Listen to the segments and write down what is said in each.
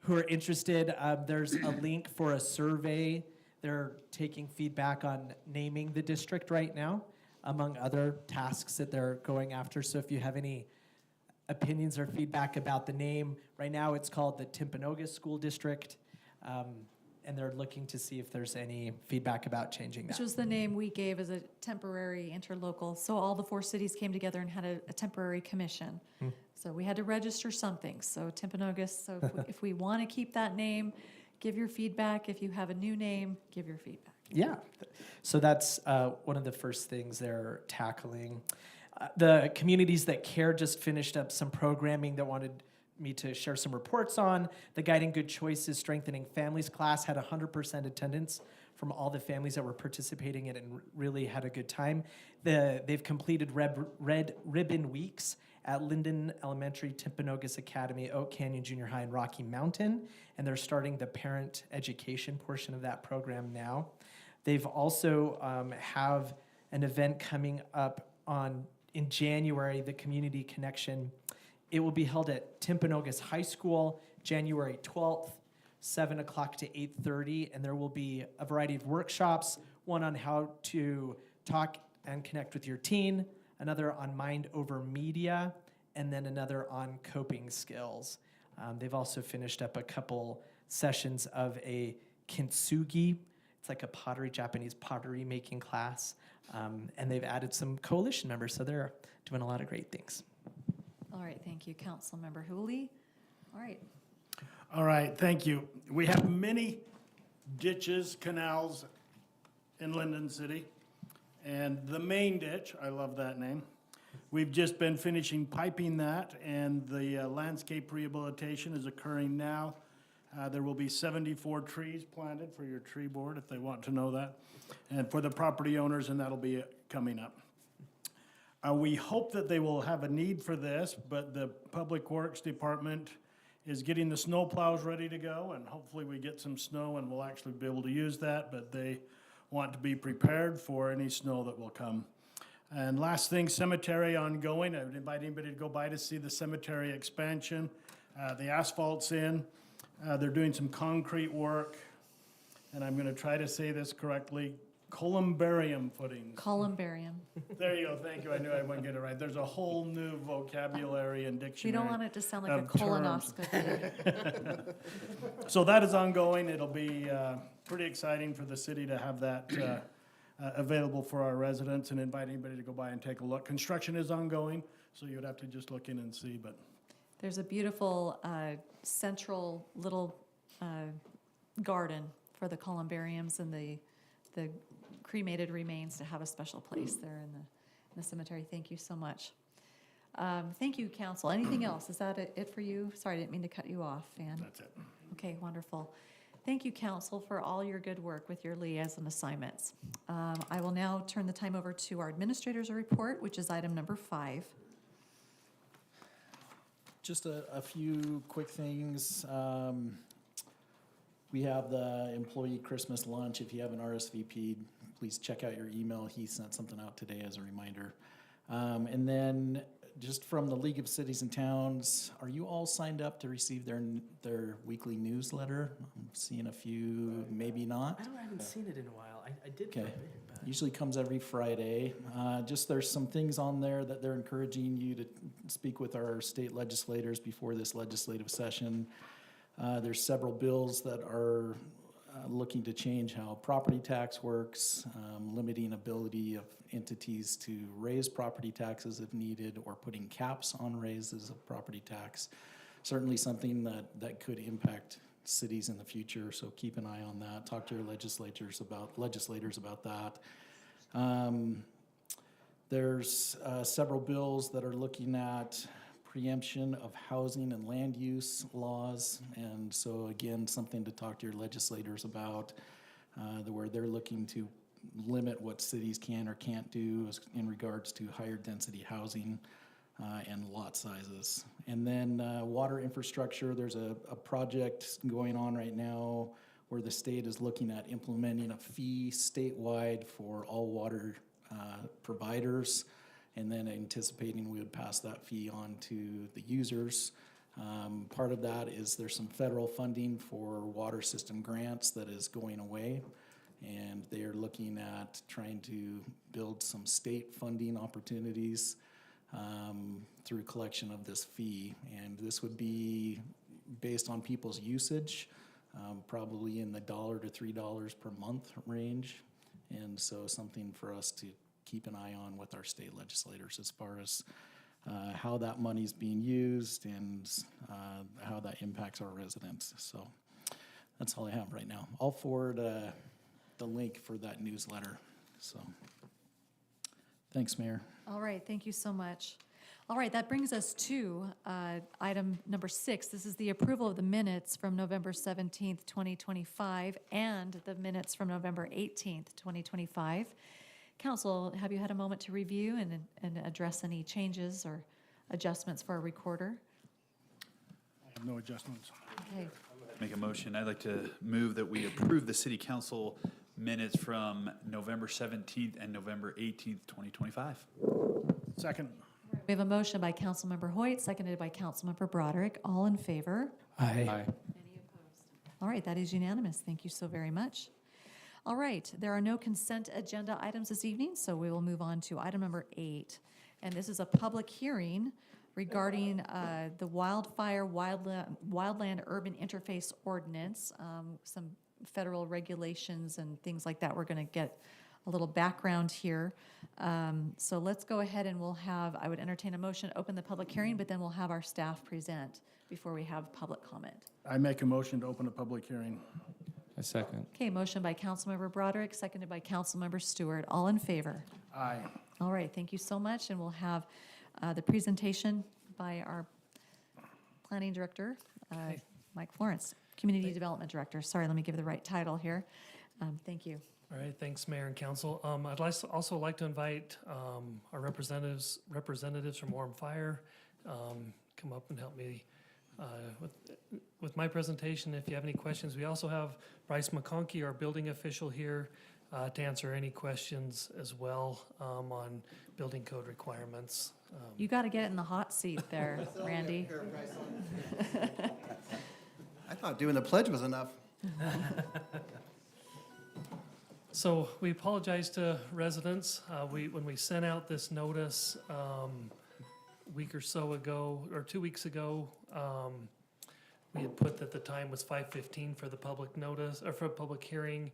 who are interested, there's a link for a survey. They're taking feedback on naming the district right now, among other tasks that they're going after. So if you have any opinions or feedback about the name, right now it's called the Timpanogos School District, and they're looking to see if there's any feedback about changing that. Which was the name we gave as a temporary interlocal. So all the 4 cities came together and had a temporary commission. So we had to register something. So Timpanogos, so if we want to keep that name, give your feedback. If you have a new name, give your feedback. Yeah, so that's one of the first things they're tackling. The Communities That Care just finished up some programming that wanted me to share some reports on. The Guiding Good Choices Strengthening Families class had 100% attendance from all the families that were participating in it and really had a good time. They've completed Red Ribbon Weeks at Lindon Elementary, Timpanogos Academy, Oak Canyon Junior High, and Rocky Mountain, and they're starting the parent education portion of that program now. They've also have an event coming up in January, the Community Connection. It will be held at Timpanogos High School, January 12th, 7 o'clock to 8:30, and there will be a variety of workshops, one on how to talk and connect with your teen, another on mind over media, and then another on coping skills. They've also finished up a couple sessions of a kintsugi. It's like a Japanese pottery making class, and they've added some coalition members, so they're doing a lot of great things. All right, thank you, Councilmember Hooley. All right. All right, thank you. We have many ditches, canals in Lindon City. And the main ditch, I love that name. We've just been finishing piping that, and the landscape rehabilitation is occurring now. There will be 74 trees planted for your tree board, if they want to know that, and for the property owners, and that'll be coming up. We hope that they will have a need for this, but the Public Works Department is getting the snow plows ready to go, and hopefully we get some snow and we'll actually be able to use that, but they want to be prepared for any snow that will come. And last thing, cemetery ongoing. I would invite anybody to go by to see the cemetery expansion. The asphalt's in. They're doing some concrete work, and I'm gonna try to say this correctly, columbarium footings. Columbarium. There you go, thank you, I knew I wouldn't get it right. There's a whole new vocabulary and We dictionary. don't want it to sound like a of terms. colonoscopy. So that is ongoing. It'll be pretty exciting for the city to have that available for our residents, and invite anybody to go by and take a look. Construction is ongoing, so you'd have to just look in and see, but. There's a beautiful central little garden for the columbariums and the cremated remains to have a special place there in the cemetery. Thank you so much. Thank you, Council. Anything else? Is that it for you? Sorry, I didn't mean to cut you off, Van. That's it. Okay, wonderful. Thank you, Council, for all your good work with your liaison assignments. I will now turn the time over to our administrator's report, which is item number 5. Just a few quick things. We have the employee Christmas lunch. If you haven't RSVP'd, please check out your email. He sent something out today as a reminder. And then just from the League of Cities and Towns, are you all signed up to receive their weekly newsletter? I'm seeing a few, maybe not. I haven't seen it in a while. I did. Okay. Usually comes every Friday. Just there's some things on there that they're encouraging you to speak with our state legislators before this legislative session. There's several bills that are looking to change how property tax works, limiting ability of entities to raise property taxes if needed, or putting caps on raises of property tax. Certainly something that could impact cities in the future, so keep an eye on that. Talk to your legislators about that. There's several bills that are looking at preemption of housing and land use laws, and so again, something to talk to your legislators about, where they're looking to limit what cities can or can't do in regards to higher density housing and lot sizes. And then water infrastructure, there's a project going on right now where the state is looking at implementing a fee statewide for all water providers, and then anticipating we would pass that fee on to the users. Part of that is there's some federal funding for water system grants that is going away, and they're looking at trying to build some state funding opportunities through collection of this fee. And this would be based on people's usage, probably in the $1 to $3 per month range. And so something for us to keep an eye on with our state legislators as far as how that money's being used and how that impacts our residents. So that's all I have right now. I'll forward the link for that newsletter. So thanks, Mayor. All right, thank you so much. All right, that brings us to item number 6. This is the approval of the minutes from November 17th, 2025, and the minutes from November 18th, 2025. Council, have you had a moment to review and address any changes or adjustments for our recorder? I have no adjustments. Okay, Make a motion. I'd like to move that we approve the city council minutes from November 17th and November 18th, 2025. Second. we have a motion by Councilmember Hoyt, seconded by Councilmember Broderick. All in favor? Aye. Any opposed? All right, that is unanimous. Thank you so very much. All right, there are no consent agenda items this evening, so we will move on to item number 8. And this is a public hearing regarding the wildland urban interface ordinance, some federal regulations and things like that. We're going to get a little background here. So let's go ahead and I would entertain a motion, open the public hearing, but then we'll have our staff present before we have public comment. I make a motion to open a public hearing. A second. Okay, motion by Councilmember Broderick, seconded by Councilmember Stewart. All in favor? Aye. All right, thank you so much, and we'll have the presentation by our planning director, Mike Florence, Community Development Director. Sorry, let me give you the right title here. Thank you. All right, thanks, Mayor and Council. I'd also like to invite our representatives from Orem Fire come up and help me with my presentation. If you have any questions, we also have Bryce McConkey, our building official here, to answer any questions as well on building code requirements. You got to get in the hot seat there, Randy. I thought doing the pledge was enough. So we apologize to residents. When we sent out this notice a week or so ago, or 2 weeks ago, we had put that the time was 5:15 for the public notice, or for a public hearing.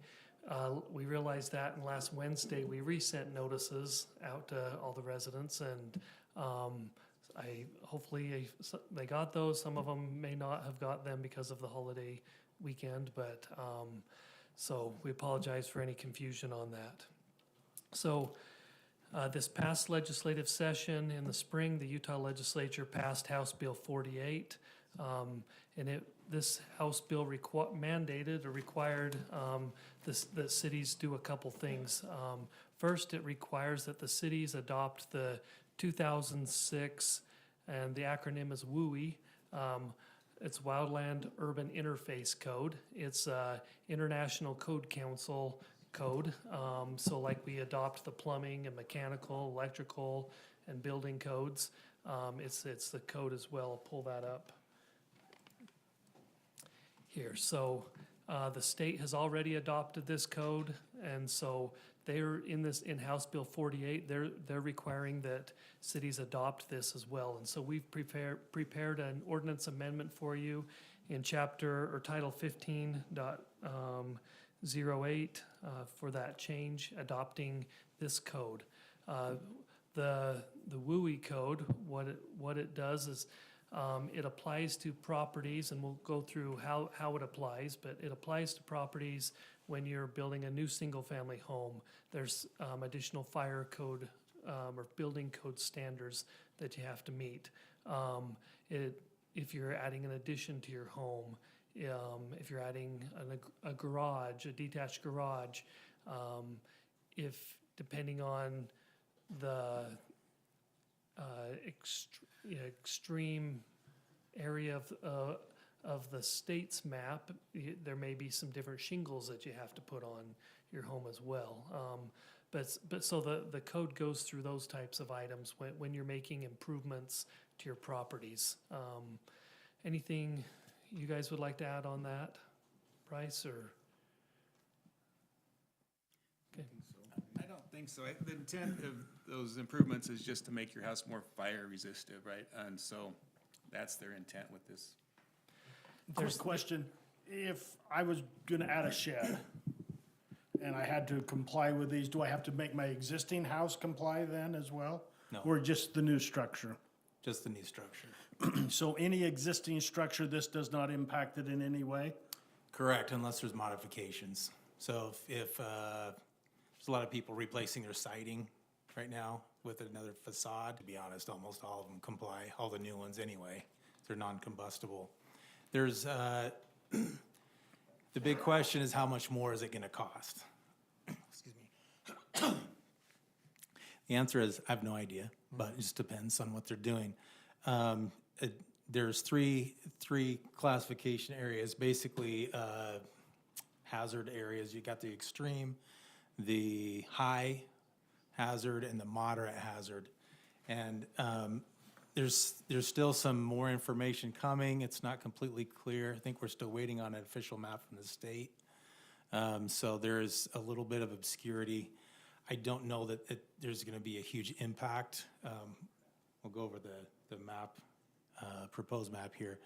We realized that, and last Wednesday, we resent notices out to all the residents, and hopefully they got those. Some of them may not have got them because of the holiday weekend, but so we apologize for any confusion on that. So this past legislative session in the spring, the Utah legislature passed House Bill 48. And this House bill mandated or required that cities do a couple things. First, it requires that the cities adopt the 2006, and the acronym is WUI. It's Wildland Urban Interface Code. It's International Code Council code. So like we adopt the plumbing and mechanical, electrical, and building codes, it's the code as well. I'll pull that up here. So the state has already adopted this code, and so they're in House Bill 48. They're requiring that cities adopt this as well. And so we've prepared an ordinance amendment for you in chapter or title 15.08 for that change, adopting this code. The WUI code, what it does is it applies to properties, and we'll go through how it applies, but it applies to properties when you're building a new single-family home. There's additional fire code or building code standards that you have to meet. If you're adding an addition to your home, if you're adding a garage, a detached garage, if depending on the extreme area of the state's map, there may be some different shingles that you have to put on your home as well. But so the code goes through those types of items when you're making improvements to your properties. anything you guys would like to add on that, Bryce, or? Okay. I don't think so. The intent of those improvements is just to make your house more fire resistant, right? And so that's their intent with this. Quick question, if I was gonna add a shed and I had to comply with these, do I have to make my existing house comply then as well? No. Or just the new structure? Just the new structure. So any existing structure, this does not impact it in any way? Correct, unless there's modifications. So if there's a lot of people replacing their siding right now with another facade, to be honest, almost all of them comply, all the new ones anyway. They're non-combustible. There's, the big question is how much more is it gonna cost? Excuse me. The answer is, I have no idea, but it just depends on what they're doing. There's three classification areas, basically hazard areas. You got the extreme, the high hazard, and the moderate hazard. And there's still some more information coming. It's not completely clear. I think we're still waiting on an official map from the state. So there's a little bit of obscurity. I don't know that there's going to be a huge impact. We'll go over the map, proposed map here.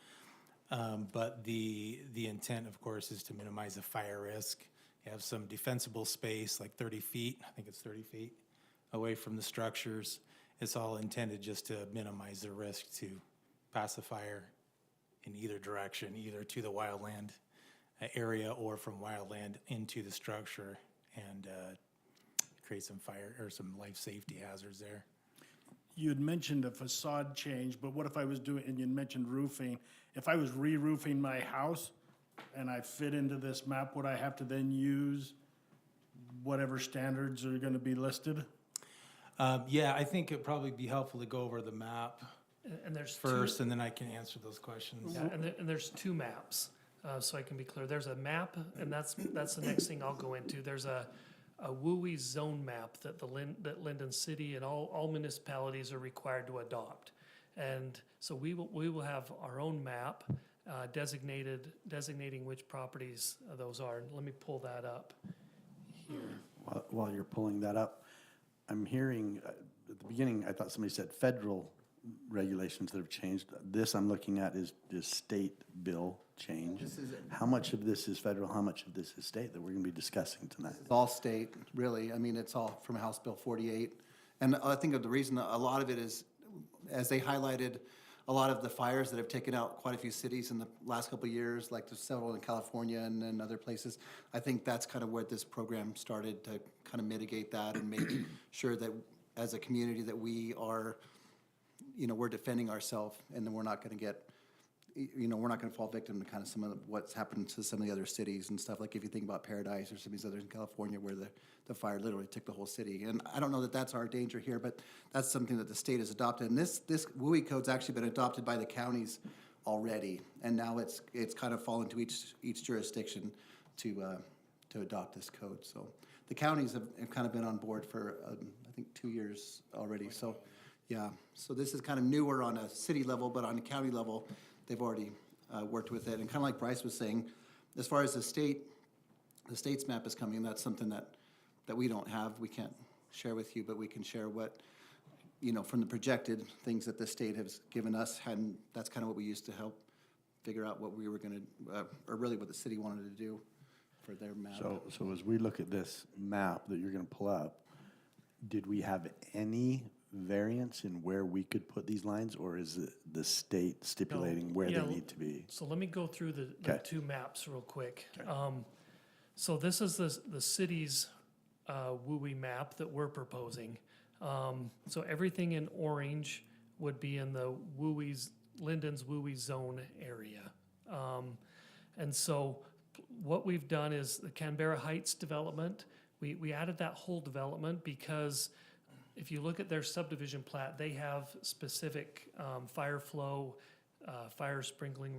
But the intent, of course, is to minimize the fire risk. You have some defensible space, like 30 feet, I think it's 30 feet, away from the structures. It's all intended just to minimize the risk to pass a fire in either direction, either to the wildland area or from wildland into the structure, and create some fire or some life safety hazards there. You had mentioned a facade change, but what if I was doing, and you mentioned roofing, if I was re-roofing my house and I fit into this map, would I have to then use whatever standards are gonna be listed? Yeah, I think it'd probably be helpful to go over the map And there's first, and then I can answer those questions. Yeah, and there's two maps, so I can be clear. There's a map, and that's the next thing I'll go into. There's a WUI zone map that that Lindon City and all municipalities are required to adopt. And so we will have our own map designating which properties those are. Let me pull that up here. While you're pulling that up, I'm hearing, at the beginning, I thought somebody said federal regulations that have changed. This I'm looking at is state bill change. How much of this is federal, how much of this is state that we're gonna be discussing tonight? It's all state, really. I mean, it's all from House Bill 48. And I think of the reason, a lot of it is, as they highlighted, a lot of the fires that have taken out quite a few cities in the last couple of years, like there's several in California and other places. I think that's kind of where this program started, to kind of mitigate that and make sure that as a community that we are, we're defending ourselves, and then we're not going to get, we're not going to fall victim to kind of some of what's happened to some of the other cities and stuff. Like if you think about Paradise or some of these others in California where the fire literally took the whole city. And I don't know that that's our danger here, but that's something that the state has adopted. And this WUI code's actually been adopted by the counties already, and now it's kind of fallen to each jurisdiction to adopt this code. So the counties have kind of been on board for I think 2 years already. So yeah, so this is kind of newer on a city level, but on a county level, they've already worked with it. And kind of like Bryce was saying, as far as the state's map is coming, that's something that we don't have. We can't share with you, but we can share what, from the projected things that the state has given us, and that's kind of what we used to help figure out what we were going to, or really what the city wanted to do for their map. So as we look at this map that you're gonna pull up, did we have any variance in where we could put these lines, or is it the state stipulating where Yeah, they need to be? So let me go through the Okay. two maps real quick. So this is the city's WUI map that we're proposing. So everything in orange would be in the Lindon's WUI zone area. And so what we've done is the Canberra Heights development, we added that whole development because if you look at their subdivision plat, they have specific fire flow, fire sprinkling